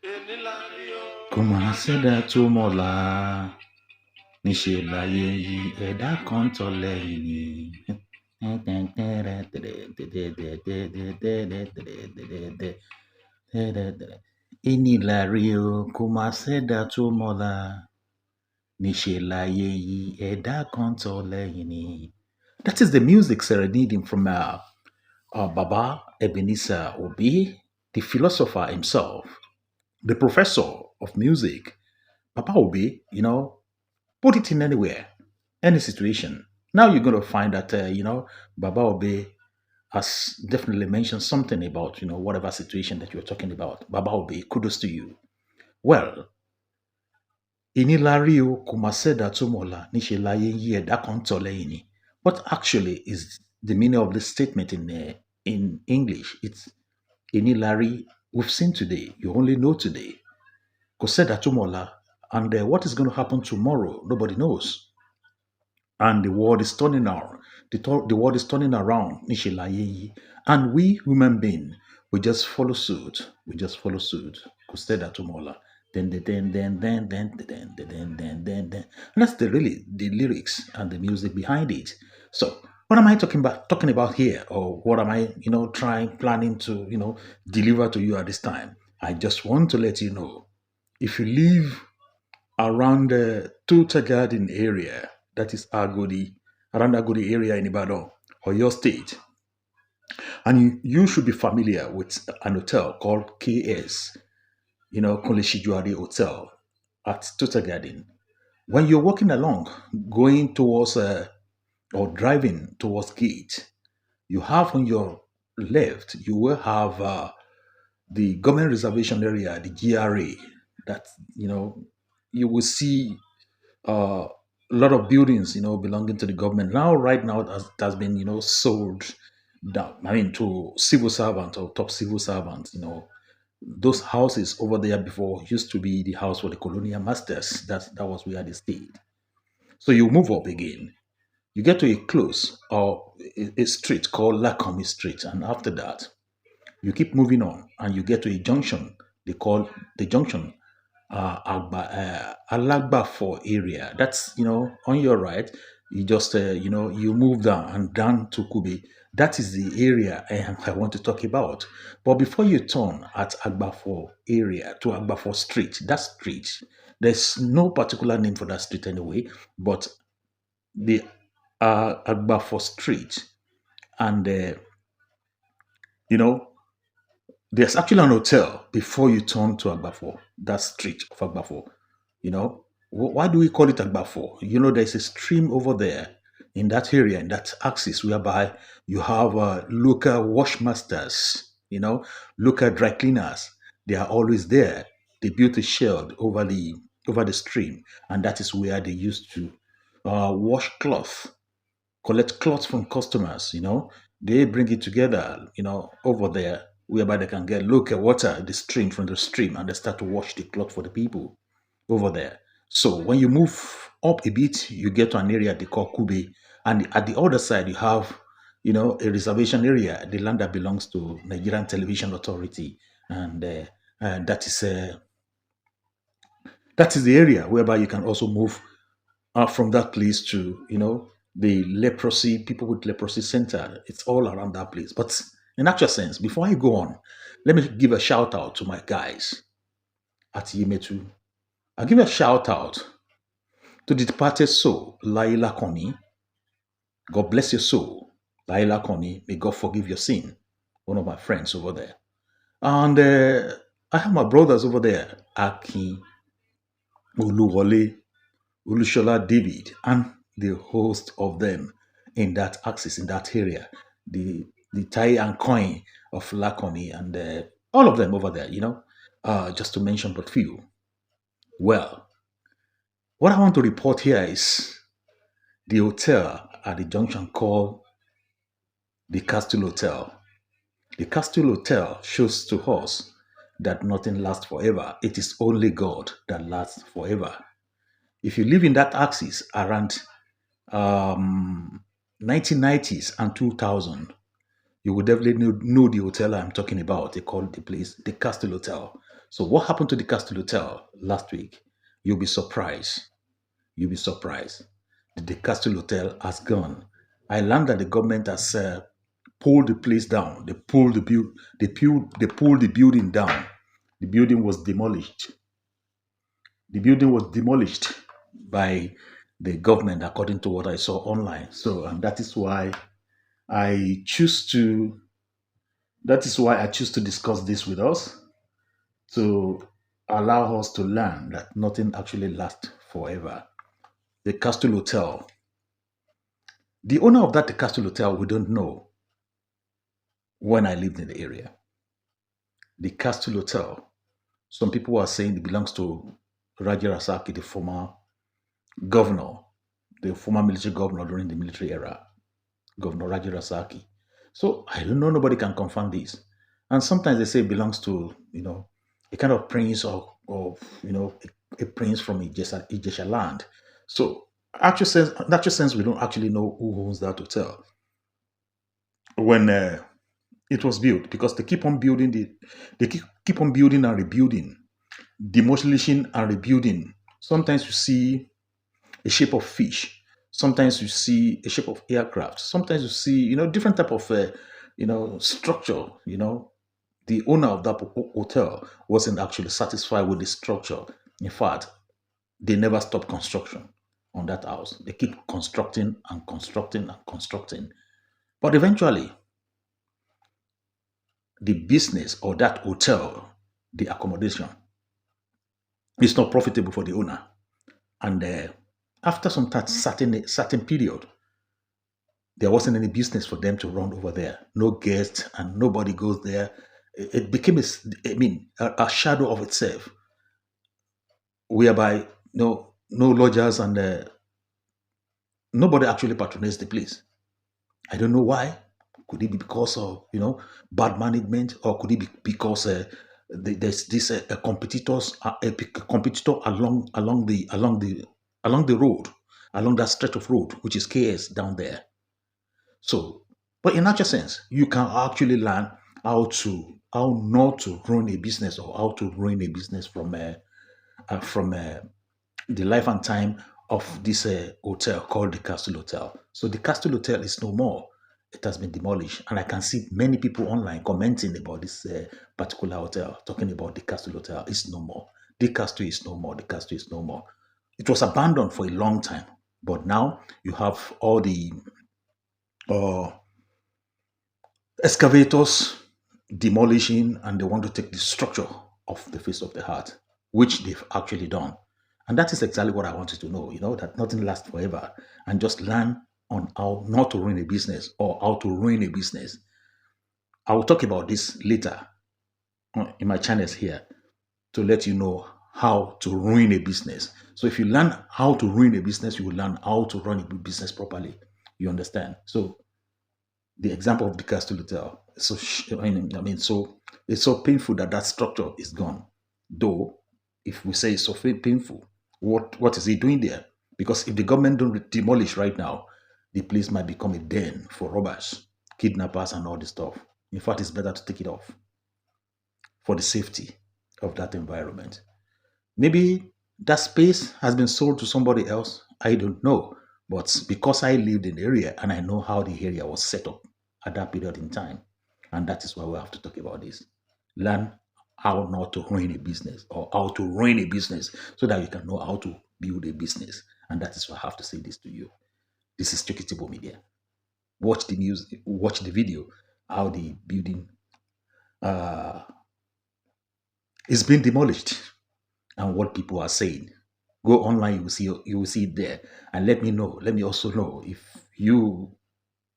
Kò máa ṣẹ̀dá tó mọ̀la, níṣẹ́ láyé yìí ẹ̀dá kan tọ̀ lẹ́yìn ni. Ẹni láre o, kò máa ṣẹ̀dá tó mọ̀la, níṣẹ́ láyé yìí ẹ̀dá kan tọ̀ lẹ́yìn ni. That is the music serenading from Baba Ebenezer Obi, the philosopher himself, the professor of music. Papa Obi, put it in anywhere, any situation. Now you're going to find that, Baba Obi has definitely mentioned something about, whatever situation that you're talking about. Baba Obi, kudos to you. Well, Inilari o kumaseda tumola nishelaye yeda kontoleni. What actually is the meaning of this statement in English? It's Inilari, we've seen today, you only know today. Koseda tumola, and what is going to happen tomorrow, nobody knows. And the world is turning around. The world is turning around. And we human beings, we just follow suit. We just follow suit. Koseda tumola. Then. And that's the lyrics and the music behind it. So what am I talking about here? Or what am I, planning to, deliver to you at this time? I just want to let you know, if you live around the Tuta Garden area, that is Agodi, around Agodi area in Ibadan, or your state, and you should be familiar with an hotel called KS, Koleshijuade Hotel at Tuta Garden. When you're walking along, going towards or driving towards gate, you have on your left, you will have the government reservation area, the GRA, that, you will see a lot of buildings, belonging to the government. Now, right now, it has been, sold down, to civil servants or top civil servants, Those houses over there before used to be the house for the colonial masters. That was where they stayed. So you move up again. You get to a close or a street called Lakomi Street. And after that, you keep moving on and you get to a junction. They call the junction Alagbafo area. That's, on your right. You just, you move down and down to Kube. That is the area I want to talk about. But before you turn at Agbafo area to Agbafo Street, that street, there's no particular name for that street anyway, but the Agbafo Street, and there's actually an hotel before you turn to Agbafo, that street of Agbafo. Why do we call it Agbafo? There's a stream over there in that area, in that axis, whereby you have local washmasters, local dry cleaners. They are always there. They built a shed over the stream, and that is where they used to wash cloth, collect cloth from customers. They bring it together, over there, whereby they can get local water, the stream from the stream, and they start to wash the cloth for the people over there. So when you move up a bit, you get to an area they call Kube, and at the other side you have, a reservation area, the land that belongs to Nigerian Television Authority, and that is the area whereby you can also move from that place to, the leprosy, people with leprosy center. It's all around that place. But in actual sense, before I go on, let me give a shout out to my guys at Yemetu. I'll give a shout out to the departed soul, Laila Koni. God bless your soul, Laila Koni. May God forgive your sin. One of my friends over there. And I have my brothers over there, Aki, Uluwole, Ulushola David, and the host of them in that axis, in that area, the Tai and Coin of Lakomi, and all of them over there, just to mention but few. Well, what I want to report here is the hotel at the junction called the Castle Hotel. The Castle Hotel shows to us that nothing lasts forever. It is only God that lasts forever. If you live in that axis around 1990s and 2000, you will definitely know the hotel I'm talking about. They call the place the Castle Hotel. So what happened to the Castle Hotel last week? You'll be surprised. You'll be surprised. The Castle Hotel has gone. I learned that the government has pulled the place down. They pulled the building down. The building was demolished. The building was demolished by the government, according to what I saw online. So, and I choose to. That is why I choose to discuss this with us to allow us to learn that nothing actually lasts forever. The Castle Hotel. The owner of that Castle Hotel, we don't know when I lived in the area. The Castle Hotel. Some people are saying it belongs to Raja Rasaki, the former governor, the former military governor during the military era, Governor Raja Rasaki. So I don't know, nobody can confirm this. And sometimes they say it belongs to, a kind of prince of a prince from Ijesha land. So actual sense, we don't actually know who owns that hotel. When it was built, because they keep on building keep on building and rebuilding, demolishing and rebuilding. Sometimes you see a shape of fish. Sometimes you see a shape of aircraft. Sometimes you see, different type of, structure. The owner of that hotel wasn't actually satisfied with the structure. In fact, they never stopped construction on that house. They keep constructing and constructing and constructing. But eventually, the business or that hotel, the accommodation, is not profitable for the owner. And after some certain period, there wasn't any business for them to run over there. No guests and nobody goes there. It became a shadow of itself, whereby no lodgers and nobody actually patronized the place. I don't know why. Could it be because of bad management, or could it be because there's this competitors a competitor along the road, along that stretch of road, which is KS down there. So, but in actual sense, you can actually learn how not to run a business, or how to run a business from the life and time of this hotel called the Castle Hotel. So the Castle Hotel is no more. It has been demolished, and I can see many people online commenting about this particular hotel, talking about the Castle Hotel. It's no more. The castle is no more. The castle is no more. It was abandoned for a long time, but now you have all the excavators demolishing, and they want to take the structure off the face of the earth, which they've actually done. And that is exactly what I wanted to know, that nothing lasts forever, and just learn on how not to ruin a business, or how to ruin a business. I will talk about this later in my channels here, to let you know how to ruin a business. So if you learn how to ruin a business, you will learn how to run a business properly. You understand? So the example of the Castle Hotel, so it's so painful that structure is gone. Though, if we say it's so painful, what is he doing there? Because if the government don't demolish right now, the place might become a den for robbers, kidnappers, and all this stuff. In fact, it's better to take it off for the safety of that environment. Maybe that space has been sold to somebody else. I don't know. But because I lived in the area and I know how the area was set up at that period in time, and that is why we have to talk about this. Learn how not to ruin a business, or how to ruin a business, so that you can know how to build a business. And that is why I have to say this to you. This is Chukitibo Media. Watch the news, watch the video, how the building is being demolished, and what people are saying. Go online, you will see it there, and let me know. Let me also know if you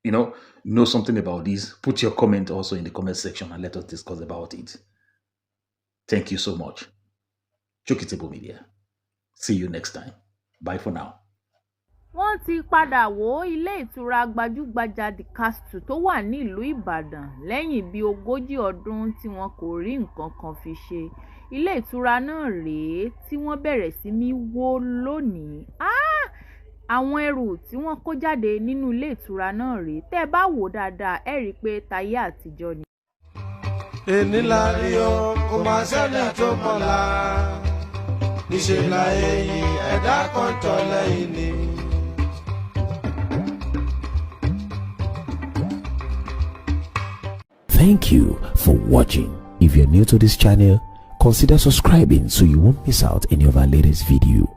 know something about this. Put your comment also in the comment section, and let us discuss about it. Thank you so much. Chukitibo Media. See you next time. Bye for now. Wọ́n ti padà wó ilé ìtura gbajúgbajà The Castle tó wà nílùú Ìbàdàn lẹ́yìn bíi 40 ọdún tí wọn kò rí nǹkan kan fi ṣe. Ilé ìtura náà rèé tí wọ́n bẹ̀rẹ̀ sí ní wó lónìí. Àwọn ẹrù tí wọ́n kó jáde nínú ilé ìtura náà rèé. Tẹ́ ẹ bá wò dáadáa, ẹ rí i pé tayé àtijọ́ ni. èní la rí o kò má sẹ́ni tó mọ̀la níṣẹ́ la ẹ̀yìn ẹ̀dá kan tọ̀ lẹ́yìn ni. Thank you for watching. If you're new to this channel, consider subscribing so you won't miss out any of our latest video.